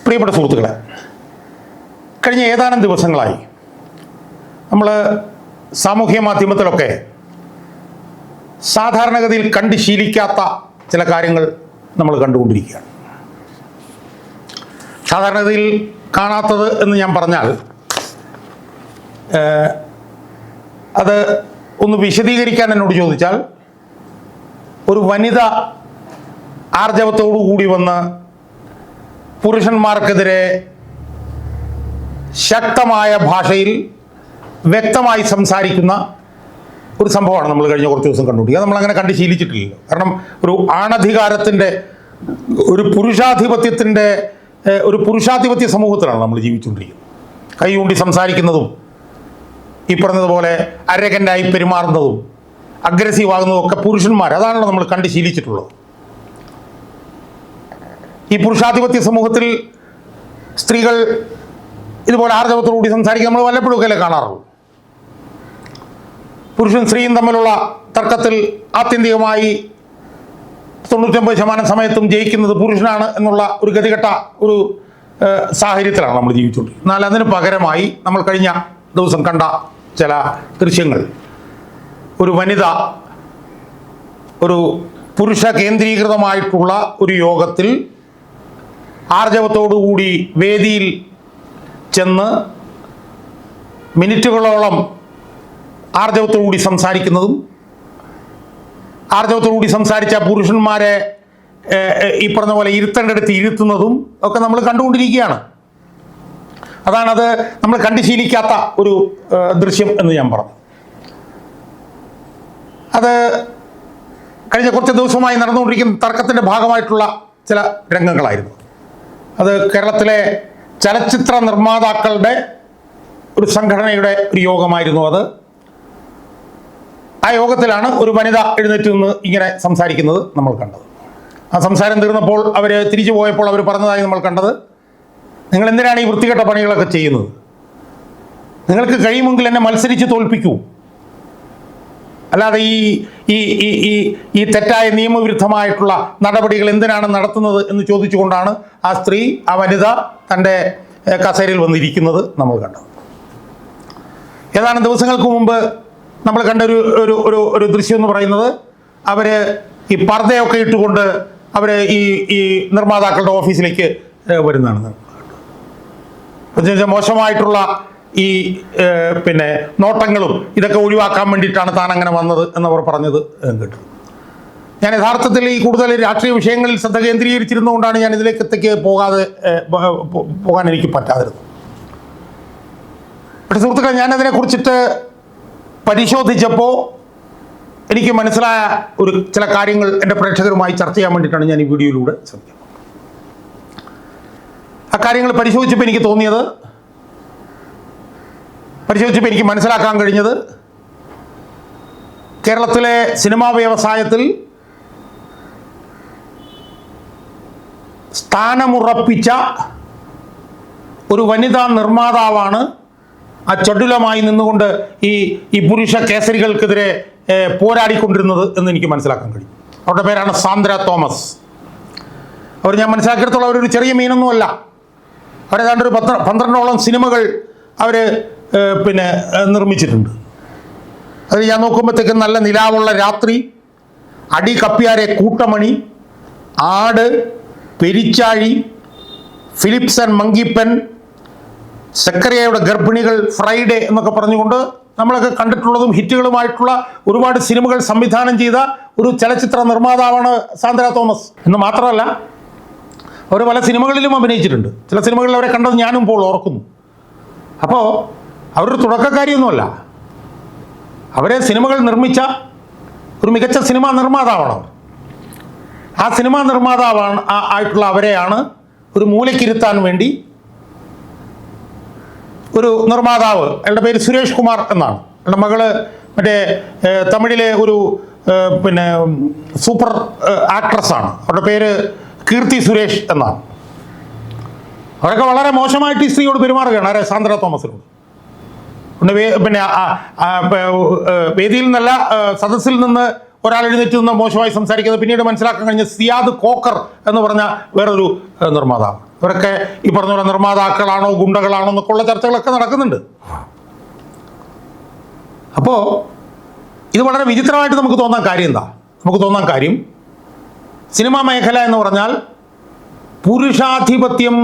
പ്രിയപ്പെട്ട സുഹൃത്തുക്കളെ, കഴിഞ്ഞ ഏതാനും ദിവസങ്ങളായി നമ്മൾ സാമൂഹ്യ മാധ്യമത്തിലൊക്കെ സാധാരണഗതിയിൽ കണ്ട് ശീലിക്കാത്ത ചില കാര്യങ്ങൾ നമ്മൾ കണ്ടുകൊണ്ടിരിക്കുകയാണ്. സാധാരണഗതിയിൽ കാണാത്തത് എന്ന് ഞാൻ പറഞ്ഞാൽ അത് ഒന്ന് വിശദീകരിക്കാൻ എന്നോട് ചോദിച്ചാൽ, ഒരു വനിത ആർജവത്തോടു കൂടി വന്ന് പുരുഷന്മാർക്കെതിരെ ശക്തമായ ഭാഷയിൽ വ്യക്തമായി സംസാരിക്കുന്ന ഒരു സംഭവമാണ് നമ്മൾ കഴിഞ്ഞ കുറച്ച് ദിവസം കണ്ടുപിടിക്കുക. നമ്മളങ്ങനെ കണ്ട് ശീലിച്ചിട്ടില്ലല്ലോ. കാരണം ഒരു ആണധികാരത്തിൻ്റെ, ഒരു പുരുഷാധിപത്യ സമൂഹത്തിലാണ് നമ്മൾ ജീവിച്ചുകൊണ്ടിരിക്കുന്നത്. കൈയൂണ്ടി സംസാരിക്കുന്നതും ഈ പറഞ്ഞതുപോലെ അരകൻ്റായി പെരുമാറുന്നതും അഗ്രസീവ് ആകുന്നതും ഒക്കെ പുരുഷന്മാർ. അതാണല്ലോ നമ്മൾ കണ്ട് ശീലിച്ചിട്ടുള്ളത്. ഈ പുരുഷാധിപത്യ സമൂഹത്തിൽ സ്ത്രീകൾ ഇതുപോലെ ആർജവത്തോടുകൂടി സംസാരിക്കുക നമ്മൾ വല്ലപ്പോഴൊക്കെ കാണാറുള്ളൂ. പുരുഷൻ സ്ത്രീയും തമ്മിലുള്ള തർക്കത്തിൽ ആത്യന്തികമായി 99% സമയത്തും ജയിക്കുന്നത് പുരുഷനാണ് എന്നുള്ള ഒരു ഗതികെട്ട ഒരു സാഹചര്യത്തിലാണ് നമ്മൾ ജീവിച്ചുകൊണ്ടിരിക്കുന്നത്. എന്നാൽ അതിന് പകരമായി നമ്മൾ കഴിഞ്ഞ ദിവസം കണ്ട ചില ദൃശ്യങ്ങൾ, ഒരു വനിത ഒരു പുരുഷ കേന്ദ്രീകൃതമായിട്ടുള്ള ഒരു യോഗത്തിൽ ആർജവത്തോടുകൂടി വേദിയിൽ ചെന്ന് മിനിറ്റുകളോളം ആർജവത്തോടുകൂടി സംസാരിക്കുന്നതും, ആർജവത്തോടുകൂടി സംസാരിച്ച പുരുഷന്മാരെ ഈ പറഞ്ഞ പോലെ ഇരുത്തേണ്ടടുത്ത് ഇരുത്തുന്നതും ഒക്കെ നമ്മൾ കണ്ടുകൊണ്ടിരിക്കുകയാണ്. അതാണത് നമ്മൾ കണ്ടു ശീലിക്കാത്ത ഒരു ദൃശ്യം എന്ന് ഞാൻ പറഞ്ഞു. അത് കഴിഞ്ഞ കുറച്ച് ദിവസമായി നടന്നുകൊണ്ടിരിക്കുന്ന തർക്കത്തിൻ്റെ ഭാഗമായിട്ടുള്ള ചില രംഗങ്ങളായിരുന്നു. അത് കേരളത്തിലെ ചലച്ചിത്ര നിർമ്മാതാക്കളുടെ ഒരു സംഘടനയുടെ ഒരു യോഗമായിരുന്നു അത്. ആ യോഗത്തിലാണ് ഒരു വനിത എഴുന്നേറ്റ് നിന്ന് ഇങ്ങനെ സംസാരിക്കുന്നത് നമ്മൾ കണ്ടത്. ആ സംസാരം തീർന്നപ്പോൾ അവർ തിരിച്ചു പോയപ്പോൾ അവർ പറഞ്ഞതായി നമ്മൾ കണ്ടത്, നിങ്ങൾ എന്തിനാണ് ഈ വൃത്തികെട്ട പണികളൊക്കെ ചെയ്യുന്നത്? നിങ്ങൾക്ക് കഴിയുമെങ്കിൽ എന്നെ മത്സരിച്ച് തോൽപ്പിക്കൂ, അല്ലാതെ ഈ തെറ്റായ നിയമവിരുദ്ധമായിട്ടുള്ള നടപടികൾ എന്തിനാണ് നടത്തുന്നത് എന്ന് ചോദിച്ചുകൊണ്ടാണ് ആ സ്ത്രീ, ആ വനിത തൻ്റെ കസേരയിൽ വന്നിരിക്കുന്നത് നമ്മൾ കണ്ടത്. ഏതാനും ദിവസങ്ങൾക്ക് മുമ്പ് നമ്മൾ കണ്ട ഒരു ദൃശ്യം എന്ന് പറയുന്നത്, അവർ ഈ പർദ്ദയൊക്കെ ഇട്ടുകൊണ്ട് അവർ ഈ നിർമ്മാതാക്കളുടെ ഓഫീസിലേക്ക് വരുന്നതാണ്. മോശമായിട്ടുള്ള ഈ നോട്ടങ്ങളും ഇതൊക്കെ ഒഴിവാക്കാൻ വേണ്ടിയിട്ടാണ് താൻ അങ്ങനെ വന്നത് എന്നവർ പറഞ്ഞത് കേട്ടു. ഞാൻ യഥാർത്ഥത്തിൽ ഈ കൂടുതൽ രാഷ്ട്രീയ വിഷയങ്ങളിൽ ശ്രദ്ധ കേന്ദ്രീകരിച്ചിരുന്നുകൊണ്ടാണ് ഞാൻ ഇതിലേക്കത്തേക്ക് പോകാൻ എനിക്ക് പറ്റാതിരുന്നത്. പക്ഷേ സുഹൃത്തുക്കളെ, ഞാനതിനെക്കുറിച്ചിട്ട് പരിശോധിച്ചപ്പോൾ എനിക്ക് മനസ്സിലായ ചില കാര്യങ്ങൾ എൻ്റെ പ്രേക്ഷകരുമായി ചർച്ച ചെയ്യാൻ വേണ്ടിയിട്ടാണ് ഞാൻ ഈ വീഡിയോയിലൂടെ ശ്രമിക്കുന്നത്. ആ കാര്യങ്ങൾ പരിശോധിച്ചപ്പോൾ എനിക്ക് മനസ്സിലാക്കാൻ കഴിഞ്ഞത്, കേരളത്തിലെ സിനിമാ വ്യവസായത്തിൽ സ്ഥാനമുറപ്പിച്ച ഒരു വനിതാ നിർമ്മാതാവാണ് ആ ചടുലമായി നിന്നുകൊണ്ട് ഈ പുരുഷ കേസരികൾക്കെതിരെ പോരാടിക്കൊണ്ടിരുന്നത് എന്ന് എനിക്ക് മനസ്സിലാക്കാൻ കഴിയും. അവരുടെ പേരാണ് സാന്ദ്ര തോമസ്. ഞാൻ മനസ്സിലാക്കിയെടുത്തോളം അവരൊരു ചെറിയ മീനൊന്നുമല്ല. അവരേതാണ്ട് ഒരു 12ഓളം സിനിമകൾ അവർ നിർമ്മിച്ചിട്ടുണ്ട്. അത് ഞാൻ നോക്കുമ്പോഴത്തേക്കും നല്ല നിലാവുള്ള രാത്രി, അടി കപ്പിയാരെ കൂട്ടമണി, ആട്, പെരിച്ചാഴി, ഫിലിപ്സ് ആൻഡ് മങ്കിപ്പൻ, സക്കറിയയുടെ ഗർഭിണികൾ, ഫ്രൈഡേ എന്നൊക്കെ പറഞ്ഞുകൊണ്ട് നമ്മളൊക്കെ കണ്ടിട്ടുള്ളതും ഹിറ്റുകളുമായിട്ടുള്ള ഒരുപാട് സിനിമകൾ സംവിധാനം ചെയ്ത ഒരു ചലച്ചിത്ര നിർമ്മാതാവാണ് സാന്ദ്ര തോമസ്. എന്ന് മാത്രമല്ല, അവർ പല സിനിമകളിലും അഭിനയിച്ചിട്ടുണ്ട്. ചില സിനിമകളിൽ അവരെ കണ്ടത് ഞാനും ഇപ്പോൾ ഓർക്കുന്നു. അപ്പോൾ അവരൊരു തുടക്കക്കാരിയൊന്നുമല്ല. അവരെ സിനിമകൾ നിർമ്മിച്ച ഒരു മികച്ച സിനിമാ നിർമ്മാതാവാണ്. ആ സിനിമാ നിർമ്മാതാവാണ് ആയിട്ടുള്ള അവരെയാണ് ഒരു മൂലക്കിരുത്താൻ വേണ്ടി ഒരു നിർമ്മാതാവ്, അയാളുടെ പേര് സുരേഷ് കുമാർ എന്നാണ്. അയാളുടെ മകള് മറ്റേ തമിഴിലെ ഒരു സൂപ്പർ ആക്ട്രസ്സാണ്. അവരുടെ പേര് കീർത്തി സുരേഷ് എന്നാണ്. അവരൊക്കെ വളരെ മോശമായിട്ട് ഈ സ്ത്രീയോട് പെരുമാറുകയാണ്. ആരെ? സാന്ദ്ര തോമസിനോട്. വേദിയിൽ നിന്നല്ല, സദസ്സിൽ നിന്ന് ഒരാൾ എഴുന്നേറ്റ് നിന്ന് മോശമായി സംസാരിക്കുന്നത് പിന്നീട് മനസ്സിലാക്കാൻ കഴിഞ്ഞ സിയാദ് കോക്കർ എന്ന് പറഞ്ഞ വേറൊരു നിർമ്മാതാവ്. ഇവരൊക്കെ ഈ പറഞ്ഞ പോലെ നിർമ്മാതാക്കളാണോ ഗുണ്ടകളാണോ എന്നൊക്കെ ഉള്ള ചർച്ചകളൊക്കെ നടക്കുന്നുണ്ട്. അപ്പോൾ ഇത് വളരെ വിചിത്രമായിട്ട് നമുക്ക് തോന്നാൻ കാര്യം എന്താ? നമുക്ക് തോന്നാൻ കാര്യം സിനിമാ മേഖല എന്ന് പറഞ്ഞാൽ പുരുഷാധിപത്യം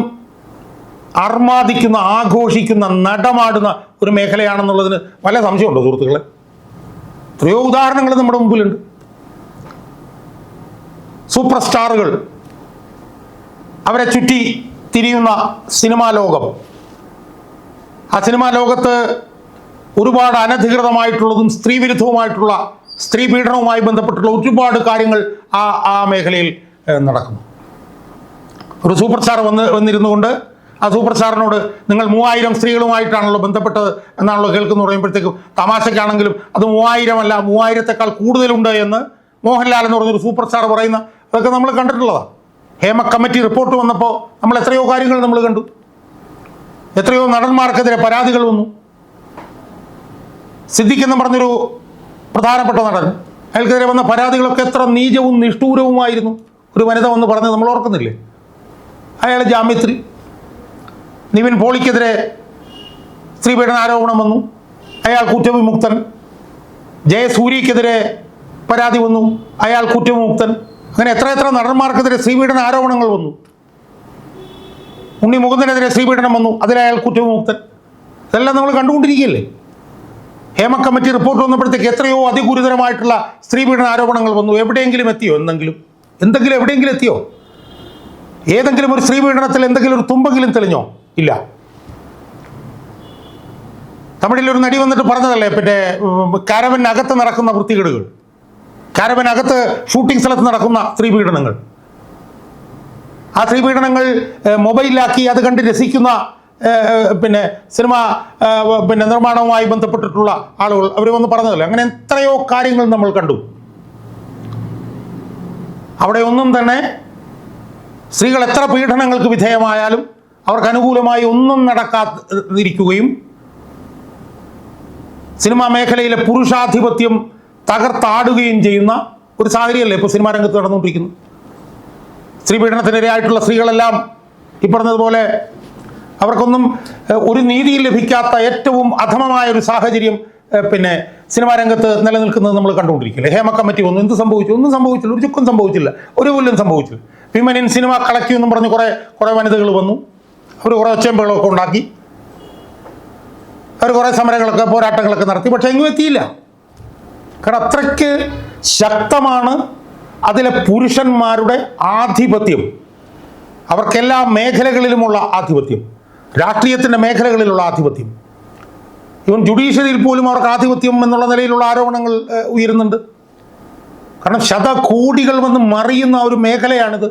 അർമാദിക്കുന്ന, ആഘോഷിക്കുന്ന, നടമാടുന്ന ഒരു മേഖലയാണെന്നുള്ളതിന് വല്ല സംശയമുണ്ടോ സുഹൃത്തുക്കളെ? എത്രയോ ഉദാഹരണങ്ങൾ നമ്മുടെ മുമ്പിലുണ്ട്. സൂപ്പർ സ്റ്റാറുകൾ, അവരെ ചുറ്റി തിരിയുന്ന സിനിമാ ലോകം. ആ സിനിമാ ലോകത്ത് ഒരുപാട് അനധികൃതമായിട്ടുള്ളതും സ്ത്രീവിരുദ്ധവുമായിട്ടുള്ള, സ്ത്രീ പീഡനവുമായി ബന്ധപ്പെട്ടുള്ള ഒരുപാട് കാര്യങ്ങൾ ആ മേഖലയിൽ നടക്കുന്നു. ഒരു സൂപ്പർ സ്റ്റാർ വന്നിരുന്നുകൊണ്ട് ആ സൂപ്പർ സ്റ്റാറിനോട് നിങ്ങൾ 3000 സ്ത്രീകളുമായിട്ടാണല്ലോ ബന്ധപ്പെട്ടത് എന്നാണല്ലോ കേൾക്കുന്നു പറയുമ്പോഴത്തേക്കും തമാശയ്ക്കാണെങ്കിലും അത് 3000 അല്ല 3000-ത്തേക്കാൾ കൂടുതലുണ്ട് എന്ന് മോഹൻലാൽ എന്ന് പറഞ്ഞൊരു സൂപ്പർ സ്റ്റാർ പറയുന്ന അതൊക്കെ നമ്മൾ കണ്ടിട്ടുള്ളതാണ്. ഹേമ കമ്മിറ്റി റിപ്പോർട്ട് വന്നപ്പോൾ നമ്മൾ എത്രയോ കാര്യങ്ങൾ നമ്മൾ കണ്ടു. എത്രയോ നടന്മാർക്കെതിരെ പരാതികൾ വന്നു. സിദ്ദിഖ് എന്ന് പറഞ്ഞൊരു പ്രധാനപ്പെട്ട നടൻ, അയാൾക്കെതിരെ വന്ന പരാതികളൊക്കെ എത്ര നീചവും നിഷ്ഠൂരവുമായിരുന്നു. ഒരു വനിത വന്ന് പറഞ്ഞത് നമ്മൾ ഓർക്കുന്നില്ലേ? അയാൾ ജാമ്യത്തിൽ. നിവിൻ പോളിക്കെതിരെ സ്ത്രീപീഡന ആരോപണം വന്നു, അയാൾ കുറ്റവിമുക്തൻ. ജയസൂര്യക്കെതിരെ പരാതി വന്നു, അയാൾ കുറ്റവിമുക്തൻ. അങ്ങനെ എത്ര നടന്മാർക്കെതിരെ സ്ത്രീപീഡന ആരോപണങ്ങൾ വന്നു. ഉണ്ണി മുകുന്ദനെതിരെ സ്ത്രീപീഡനം വന്നു, അതിലയാൾ കുറ്റവിമുക്തൻ. ഇതെല്ലാം നമ്മൾ കണ്ടുകൊണ്ടിരിക്കുകയല്ലേ? ഹേമ കമ്മിറ്റി റിപ്പോർട്ട് വന്നപ്പോഴത്തേക്ക് എത്രയോ അതിഗുരുതരമായിട്ടുള്ള സ്ത്രീപീഡന ആരോപണങ്ങൾ വന്നു. എവിടെയെങ്കിലും എത്തിയോ? എന്തെങ്കിലും എവിടെയെങ്കിലും എത്തിയോ? ഏതെങ്കിലും ഒരു സ്ത്രീപീഡനത്തിൽ എന്തെങ്കിലും ഒരു തുമ്പെങ്കിലും തെളിഞ്ഞോ? ഇല്ല. തമിഴിലൊരു നടി വന്നിട്ട് പറഞ്ഞതല്ലേ, പിന്നെ കാരവനകത്ത് നടക്കുന്ന വൃത്തികേടുകൾ, കാരവനകത്ത് ഷൂട്ടിംഗ് സ്ഥലത്ത് നടക്കുന്ന സ്ത്രീപീഡനങ്ങൾ, ആ സ്ത്രീപീഡനങ്ങൾ മൊബൈലിലാക്കി അത് കണ്ട് രസിക്കുന്ന പിന്നെ സിനിമ പിന്നെ നിർമ്മാണവുമായി ബന്ധപ്പെട്ടിട്ടുള്ള ആളുകൾ അവർ വന്ന് പറഞ്ഞതല്ലേ. അങ്ങനെ എത്രയോ കാര്യങ്ങൾ നമ്മൾ കണ്ടു. അവിടെ ഒന്നും തന്നെ സ്ത്രീകൾ എത്ര പീഡനങ്ങൾക്ക് വിധേയമായാലും അവർക്ക് അനുകൂലമായി ഒന്നും നടക്കാതിരിക്കുകയും സിനിമാ മേഖലയിലെ പുരുഷാധിപത്യം തകർത്താടുകയും ചെയ്യുന്ന ഒരു സാഹചര്യമല്ലേ ഇപ്പോൾ സിനിമാ രംഗത്ത് നടന്നുകൊണ്ടിരിക്കുന്നു. സ്ത്രീപീഡനത്തിനിരയായിട്ടുള്ള സ്ത്രീകളെല്ലാം ഈ പറഞ്ഞതുപോലെ അവർക്കൊന്നും ഒരു നീതിയും ലഭിക്കാത്ത ഏറ്റവും അധമമായ ഒരു സാഹചര്യം പിന്നെ സിനിമാ രംഗത്ത് നിലനിൽക്കുന്നത് നമ്മൾ കണ്ടുകൊണ്ടിരിക്കില്ലേ. ഹേമ കമ്മിറ്റി വന്നു, എന്ത് സംഭവിച്ചു? ഒന്നും സംഭവിച്ചില്ല, ഒരു ചുക്കും സംഭവിച്ചില്ല, ഒരു പുല്ലും സംഭവിച്ചില്ല. വിമൻ ഇൻ സിനിമ കളക്റ്റീവ് എന്നും പറഞ്ഞ് കുറേ വനിതകൾ വന്നു, അവർ കുറേ ഒച്ചയമ്പുകളൊക്കെ ഉണ്ടാക്കി, അവർ കുറേ സമരങ്ങളൊക്കെ പോരാട്ടങ്ങളൊക്കെ നടത്തി. പക്ഷേ എങ്ങും എത്തിയില്ല. കാരണം അത്രയ്ക്ക് ശക്തമാണ് അതിലെ പുരുഷന്മാരുടെ ആധിപത്യം. അവർക്കെല്ലാ മേഖലകളിലുമുള്ള ആധിപത്യം, രാഷ്ട്രീയത്തിൻ്റെ മേഖലകളിലുള്ള ആധിപത്യം, ഇവൻ ജുഡീഷ്യറിയിൽ പോലും അവർക്ക് ആധിപത്യം എന്നുള്ള നിലയിലുള്ള ആരോപണങ്ങൾ ഉയരുന്നുണ്ട്. കാരണം ശതകോടികൾ വന്ന് മറിയുന്ന ഒരു മേഖലയാണിത്.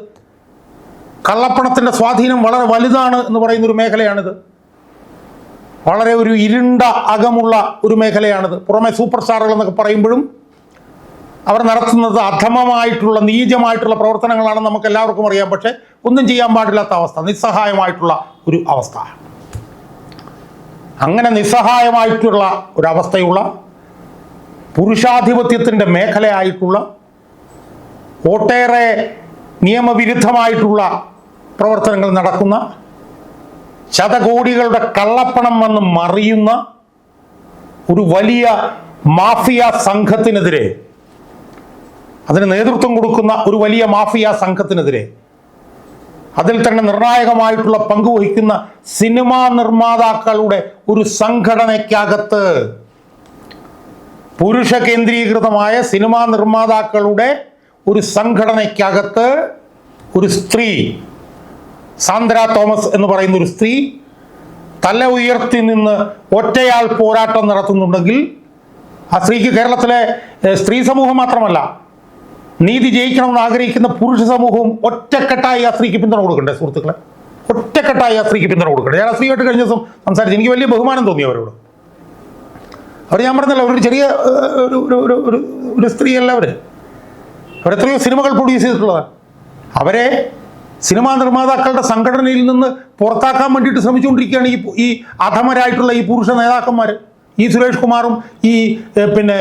കള്ളപ്പണത്തിൻ്റെ സ്വാധീനം വളരെ വലുതാണ് എന്ന് പറയുന്നൊരു മേഖലയാണിത്. വളരെ ഒരു ഇരുണ്ട അകമുള്ള ഒരു മേഖലയാണിത്. പുറമെ സൂപ്പർ സ്റ്റാറുകൾ എന്നൊക്കെ പറയുമ്പോഴും അവർ നടത്തുന്നത് അധമമായിട്ടുള്ള നീചമായിട്ടുള്ള പ്രവർത്തനങ്ങളാണെന്ന് നമുക്ക് എല്ലാവർക്കും അറിയാം. പക്ഷേ ഒന്നും ചെയ്യാൻ പാടില്ലാത്ത അവസ്ഥ, നിസ്സഹായമായിട്ടുള്ള ഒരു അവസ്ഥ. അങ്ങനെ നിസ്സഹായമായിട്ടുള്ള ഒരവസ്ഥയുള്ള പുരുഷാധിപത്യത്തിൻ്റെ മേഖലയായിട്ടുള്ള ഒട്ടേറെ നിയമവിരുദ്ധമായിട്ടുള്ള പ്രവർത്തനങ്ങൾ നടക്കുന്ന, ശതകോടികളുടെ കള്ളപ്പണം വന്ന് മറിയുന്ന ഒരു വലിയ മാഫിയ സംഘത്തിനെതിരെ, അതിന് നേതൃത്വം കൊടുക്കുന്ന ഒരു വലിയ മാഫിയ സംഘത്തിനെതിരെ, അതിൽ തന്നെ നിർണായകമായിട്ടുള്ള പങ്കുവഹിക്കുന്ന സിനിമാ നിർമ്മാതാക്കളുടെ ഒരു സംഘടനയ്ക്കകത്ത്, പുരുഷ കേന്ദ്രീകൃതമായ സിനിമാ നിർമ്മാതാക്കളുടെ ഒരു സംഘടനയ്ക്കകത്ത് ഒരു സ്ത്രീ, സാന്ദ്ര തോമസ് എന്ന് പറയുന്ന ഒരു സ്ത്രീ തല ഉയർത്തി നിന്ന് ഒറ്റയാൾ പോരാട്ടം നടത്തുന്നുണ്ടെങ്കിൽ ആ സ്ത്രീക്ക് കേരളത്തിലെ സ്ത്രീ സമൂഹം മാത്രമല്ല, നീതി ജയിക്കണമെന്ന് ആഗ്രഹിക്കുന്ന പുരുഷ സമൂഹവും ഒറ്റക്കെട്ടായി ആ സ്ത്രീക്ക് പിന്തുണ കൊടുക്കണ്ടേ സുഹൃത്തുക്കളെ? ഒറ്റക്കെട്ടായി ആ സ്ത്രീക്ക് പിന്തുണ കൊടുക്കണ്ടേ? ഞാൻ ആ സ്ത്രീയായിട്ട് കഴിഞ്ഞ ദിവസം സംസാരിച്ചു, എനിക്ക് വലിയ ബഹുമാനം തോന്നി അവരോട്. അവർ ഞാൻ പറഞ്ഞല്ലോ, അവരൊരു ചെറിയ ഒരു സ്ത്രീയല്ല. അവരെത്രയോ സിനിമകൾ പ്രൊഡ്യൂസ് ചെയ്തിട്ടുള്ളതാണ്. അവരെ സിനിമാ നിർമ്മാതാക്കളുടെ സംഘടനയിൽ നിന്ന് പുറത്താക്കാൻ വേണ്ടിയിട്ട് ശ്രമിച്ചുകൊണ്ടിരിക്കുകയാണ് ഈ അധമരായിട്ടുള്ള ഈ പുരുഷ നേതാക്കന്മാർ. ഈ സുരേഷ് കുമാറും ഈ പിന്നെ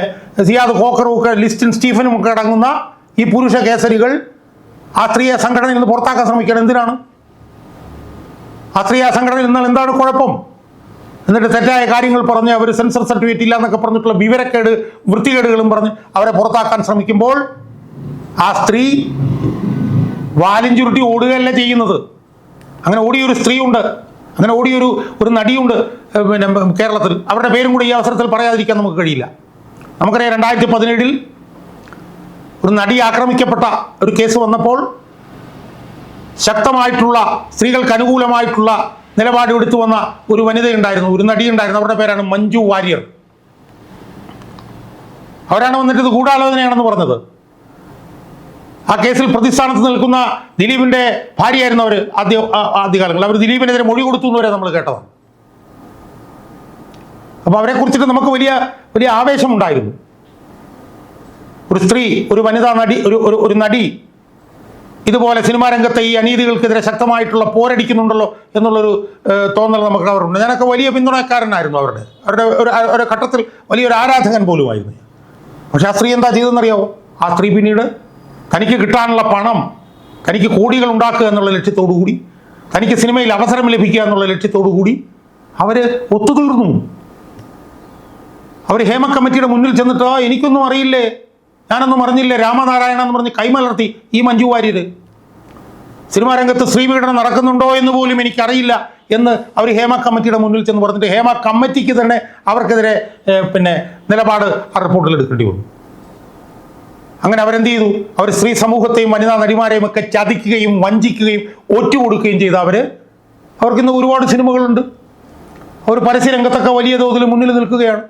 സിയാദ് ഖോക്കറും ഒക്കെ, ലിസ്റ്റിൻ സ്റ്റീഫനും ഒക്കെ അടങ്ങുന്ന ഈ പുരുഷ കേസരികൾ ആ സ്ത്രീയെ സംഘടനയിൽ നിന്ന് പുറത്താക്കാൻ ശ്രമിക്കണം. എന്തിനാണ്? ആ സ്ത്രീ ആ സംഘടനയിൽ നിന്നാൽ എന്താണ് കുഴപ്പം? എന്നിട്ട് തെറ്റായ കാര്യങ്ങൾ പറഞ്ഞ് അവർ സെൻസർ സർട്ടിഫിക്കറ്റ് ഇല്ല എന്നൊക്കെ പറഞ്ഞിട്ടുള്ള വിവരക്കേട് വൃത്തികേടുകളും പറഞ്ഞ് അവരെ പുറത്താക്കാൻ ശ്രമിക്കുമ്പോൾ ആ സ്ത്രീ വാലും ചുരുട്ടി ഓടുകയല്ല ചെയ്യുന്നത്. അങ്ങനെ ഓടിയൊരു സ്ത്രീയുണ്ട്, അങ്ങനെ ഓടിയൊരു നടിയുണ്ട് പിന്നെ കേരളത്തിൽ. അവരുടെ പേരും കൂടി ഈ അവസരത്തിൽ പറയാതിരിക്കാൻ നമുക്ക് കഴിയില്ല. നമുക്കറിയാം 2017 ഒരു നടി ആക്രമിക്കപ്പെട്ട ഒരു കേസ് വന്നപ്പോൾ ശക്തമായിട്ടുള്ള സ്ത്രീകൾക്ക് അനുകൂലമായിട്ടുള്ള നിലപാട് എടുത്തു വന്ന ഒരു വനിതയുണ്ടായിരുന്നു, ഒരു നടിയുണ്ടായിരുന്നു. അവരുടെ പേരാണ് മഞ്ജു വാര്യർ. അവരാണ് വന്നിട്ട് ഇത് ഗൂഢാലോചനയാണെന്ന് പറഞ്ഞത്. ആ കേസിൽ പ്രതിസ്ഥാനത്ത് നിൽക്കുന്ന ദിലീപിന്റെ ഭാര്യയായിരുന്നു അവർ ആദ്യകാലങ്ങളിൽ. അവർ ദിലീപിനെതിരെ മൊഴി കൊടുത്തു എന്നവരെ നമ്മൾ കേട്ടതാണ്. അപ്പോൾ അവരെ കുറിച്ചിട്ട് നമുക്ക് വലിയ വലിയ ആവേശമുണ്ടായിരുന്നു. ഒരു സ്ത്രീ, ഒരു വനിതാ നടി, ഒരു നടി ഇതുപോലെ സിനിമാ രംഗത്തെ ഈ അനീതികൾക്കെതിരെ ശക്തമായിട്ടുള്ള പോരടിക്കുന്നുണ്ടല്ലോ എന്നുള്ളൊരു തോന്നൽ നമുക്ക് അവരുണ്ട്. ഞാനൊക്കെ വലിയ പിന്തുണക്കാരനായിരുന്നു അവരുടെ ഒരു ഘട്ടത്തിൽ വലിയൊരു ആരാധകൻ പോലുമായിരുന്നു. പക്ഷെ ആ സ്ത്രീ എന്താ ചെയ്തതെന്നറിയാവോ? ആ സ്ത്രീ പിന്നീട് തനിക്ക് കിട്ടാനുള്ള പണം, തനിക്ക് കോടികൾ ഉണ്ടാക്കുക എന്നുള്ള ലക്ഷ്യത്തോടു കൂടി, തനിക്ക് സിനിമയിൽ അവസരം ലഭിക്കുക എന്നുള്ള ലക്ഷ്യത്തോടു കൂടി അവർ ഒത്തുതീർന്നു. അവർ ഹേമ കമ്മിറ്റിയുടെ മുന്നിൽ ചെന്നിട്ട് എനിക്കൊന്നും അറിയില്ലേ, ഞാനൊന്നും അറിഞ്ഞില്ലേ, രാമനാരായണ എന്ന് പറഞ്ഞ് കൈമലർത്തി ഈ മഞ്ജു വാര്യർ. സിനിമാ രംഗത്ത് സ്ത്രീപീഡനം നടക്കുന്നുണ്ടോ എന്ന് പോലും എനിക്കറിയില്ല എന്ന് അവർ ഹേമ കമ്മിറ്റിയുടെ മുന്നിൽ ചെന്ന് പറഞ്ഞിട്ട് ഹേമ കമ്മിറ്റിക്ക് തന്നെ അവർക്കെതിരെ നിലപാട് ആ റിപ്പോർട്ടിൽ എടുക്കേണ്ടി വന്നു. അങ്ങനെ അവരെന്ത് ചെയ്തു? അവർ സ്ത്രീ സമൂഹത്തെയും വനിതാ നടിമാരെയും ഒക്കെ ചതിക്കുകയും വഞ്ചിക്കുകയും ഒറ്റുകൊടുക്കുകയും ചെയ്ത അവർക്കിന്ന് ഒരുപാട് സിനിമകളുണ്ട്. അവർ പരസ്യരംഗത്തൊക്കെ വലിയ തോതിൽ മുന്നിൽ നിൽക്കുകയാണ്.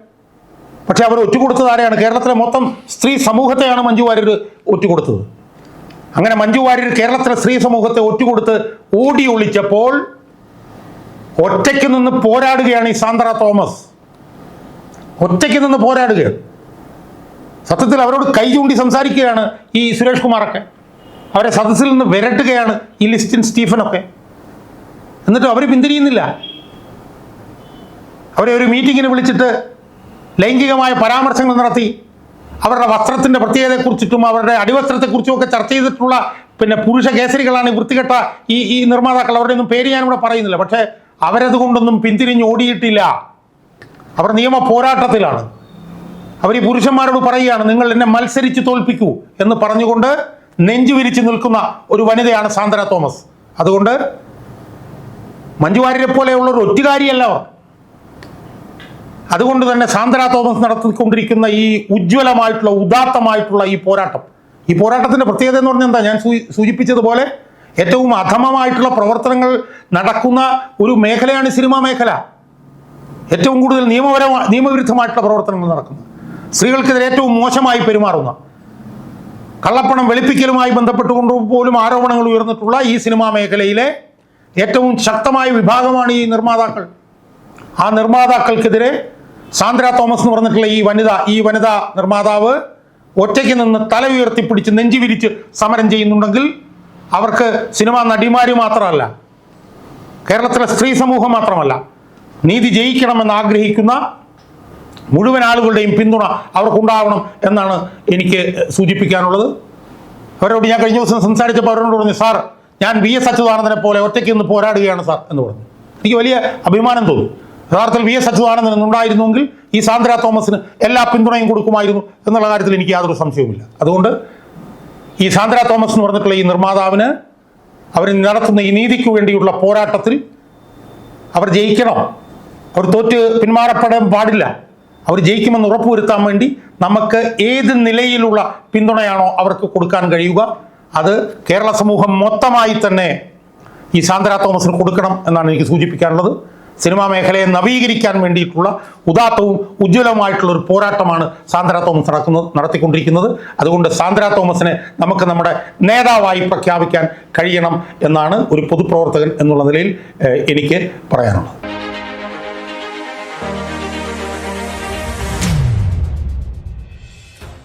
പക്ഷെ അവർ ഒറ്റുകൊടുത്തത് ആരെയാണ്? കേരളത്തിലെ മൊത്തം സ്ത്രീ സമൂഹത്തെയാണ് മഞ്ജു വാര്യർ ഒറ്റുകൊടുത്തത്. അങ്ങനെ മഞ്ജു വാര്യർ കേരളത്തിലെ സ്ത്രീ സമൂഹത്തെ ഒറ്റുകൊടുത്ത് ഓടി ഒളിച്ചപ്പോൾ ഒറ്റയ്ക്ക് നിന്ന് പോരാടുകയാണ് ഈ സാന്ദ്ര തോമസ്. ഒറ്റയ്ക്ക് നിന്ന് പോരാടുകയാണ്. സത്യത്തിൽ അവരോട് കൈ ചൂണ്ടി സംസാരിക്കുകയാണ് ഈ സുരേഷ് കുമാറൊക്കെ. അവരെ സദസ്സിൽ നിന്ന് വിരട്ടുകയാണ് ഈ ലിസ്റ്റിൻ സ്റ്റീഫനൊക്കെ. എന്നിട്ടും അവർ പിന്തിരിയുന്നില്ല. അവരെ ഒരു മീറ്റിങ്ങിന് വിളിച്ചിട്ട് ലൈംഗികമായ പരാമർശങ്ങൾ നടത്തി അവരുടെ വസ്ത്രത്തിൻ്റെ പ്രത്യേകതയെക്കുറിച്ചിട്ടും അവരുടെ അടിവസ്ത്രത്തെക്കുറിച്ചും ഒക്കെ ചർച്ച ചെയ്തിട്ടുള്ള പുരുഷ കേസരികളാണ് വൃത്തികെട്ട ഈ നിർമ്മാതാക്കൾ. അവരുടെ ഒന്നും പേര് ഞാനിവിടെ പറയുന്നില്ല. പക്ഷേ അവരതുകൊണ്ടൊന്നും പിന്തിരിഞ്ഞ് ഓടിയിട്ടില്ല. അവർ നിയമ പോരാട്ടത്തിലാണ്. അവർ ഈ പുരുഷന്മാരോട് പറയുകയാണ്, നിങ്ങൾ എന്നെ മത്സരിച്ച് തോൽപ്പിക്കൂ എന്ന് പറഞ്ഞുകൊണ്ട് നെഞ്ചു വിരിച്ച് നിൽക്കുന്ന ഒരു വനിതയാണ് സാന്ദ്ര തോമസ്. അതുകൊണ്ട് മഞ്ജു വാര്യരെ പോലെയുള്ള ഒരു ഒറ്റുകാരിയല്ല അവർ. അതുകൊണ്ട് തന്നെ സാന്ദ്ര തോമസ് നടത്തിക്കൊണ്ടിരിക്കുന്ന ഈ ഉജ്ജ്വലമായിട്ടുള്ള ഉദാത്തമായിട്ടുള്ള ഈ പോരാട്ടത്തിൻ്റെ പ്രത്യേകത എന്ന് പറഞ്ഞാൽ എന്താ? ഞാൻ സൂചിപ്പിച്ചതുപോലെ ഏറ്റവും അധമമായിട്ടുള്ള പ്രവർത്തനങ്ങൾ നടക്കുന്ന ഒരു മേഖലയാണ് സിനിമാ മേഖല. ഏറ്റവും കൂടുതൽ നിയമവിരുദ്ധമായിട്ടുള്ള പ്രവർത്തനങ്ങൾ നടക്കുന്നു. സ്ത്രീകൾക്കെതിരെ ഏറ്റവും മോശമായി പെരുമാറുന്ന, കള്ളപ്പണം വെളുപ്പിക്കലുമായി ബന്ധപ്പെട്ടുകൊണ്ട് പോലും ആരോപണങ്ങൾ ഉയർന്നിട്ടുള്ള ഈ സിനിമാ മേഖലയിലെ ഏറ്റവും ശക്തമായ വിഭാഗമാണ് ഈ നിർമ്മാതാക്കൾ. ആ നിർമ്മാതാക്കൾക്കെതിരെ സാന്ദ്ര തോമസ് എന്ന് പറഞ്ഞിട്ടുള്ള ഈ വനിതാ നിർമ്മാതാവ് ഒറ്റയ്ക്ക് നിന്ന് തല ഉയർത്തിപ്പിടിച്ച് നെഞ്ചു വിരിച്ച് സമരം ചെയ്യുന്നുണ്ടെങ്കിൽ അവർക്ക് സിനിമാ നടിമാർ മാത്രമല്ല, കേരളത്തിലെ സ്ത്രീ സമൂഹം മാത്രമല്ല, നീതി ജയിക്കണമെന്ന് ആഗ്രഹിക്കുന്ന മുഴുവൻ ആളുകളുടെയും പിന്തുണ അവർക്കുണ്ടാവണം എന്നാണ് എനിക്ക് സൂചിപ്പിക്കാനുള്ളത്. അവരോട് ഞാൻ കഴിഞ്ഞ ദിവസം സംസാരിച്ചപ്പോൾ അവരോട് പറഞ്ഞു, സാർ ഞാൻ VS അച്യുതാനന്ദനെ പോലെ ഒറ്റയ്ക്ക് നിന്ന് പോരാടുകയാണ് സാർ എന്ന് പറഞ്ഞു. എനിക്ക് വലിയ അഭിമാനം തോന്നി. യഥാർത്ഥത്തിൽ VS അച്യുതാനന്ദൻ ഉണ്ടായിരുന്നുവെങ്കിൽ ഈ സാന്ദ്ര തോമസിന് എല്ലാ പിന്തുണയും കൊടുക്കുമായിരുന്നു എന്നുള്ള കാര്യത്തിൽ എനിക്ക് യാതൊരു സംശയവുമില്ല. അതുകൊണ്ട് ഈ സാന്ദ്ര തോമസ് എന്ന് പറഞ്ഞിട്ടുള്ള ഈ നിർമ്മാതാവിന് അവർ നടത്തുന്ന ഈ നീതിക്ക് വേണ്ടിയുള്ള പോരാട്ടത്തിൽ അവർ ജയിക്കണം. അവർ തോറ്റ് പിന്മാറപ്പെടാൻ പാടില്ല. അവർ ജയിക്കുമെന്ന് ഉറപ്പുവരുത്താൻ വേണ്ടി നമുക്ക് ഏത് നിലയിലുള്ള പിന്തുണയാണോ അവർക്ക് കൊടുക്കാൻ കഴിയുക അത് കേരള സമൂഹം മൊത്തമായി തന്നെ ഈ സാന്ദ്ര തോമസിന് കൊടുക്കണം എന്നാണ് എനിക്ക് സൂചിപ്പിക്കാനുള്ളത്. സിനിമാ മേഖലയെ നവീകരിക്കാൻ വേണ്ടിയിട്ടുള്ള ഉദാത്തവും ഉജ്ജ്വലവുമായിട്ടുള്ള ഒരു പോരാട്ടമാണ് സാന്ദ്ര തോമസ് നടത്തിക്കൊണ്ടിരിക്കുന്നത്. അതുകൊണ്ട് സാന്ദ്ര തോമസിനെ നമുക്ക് നമ്മുടെ നേതാവായി പ്രഖ്യാപിക്കാൻ കഴിയണം എന്നാണ് ഒരു പൊതുപ്രവർത്തകൻ എന്നുള്ള നിലയിൽ എനിക്ക് പറയാനുള്ളത്.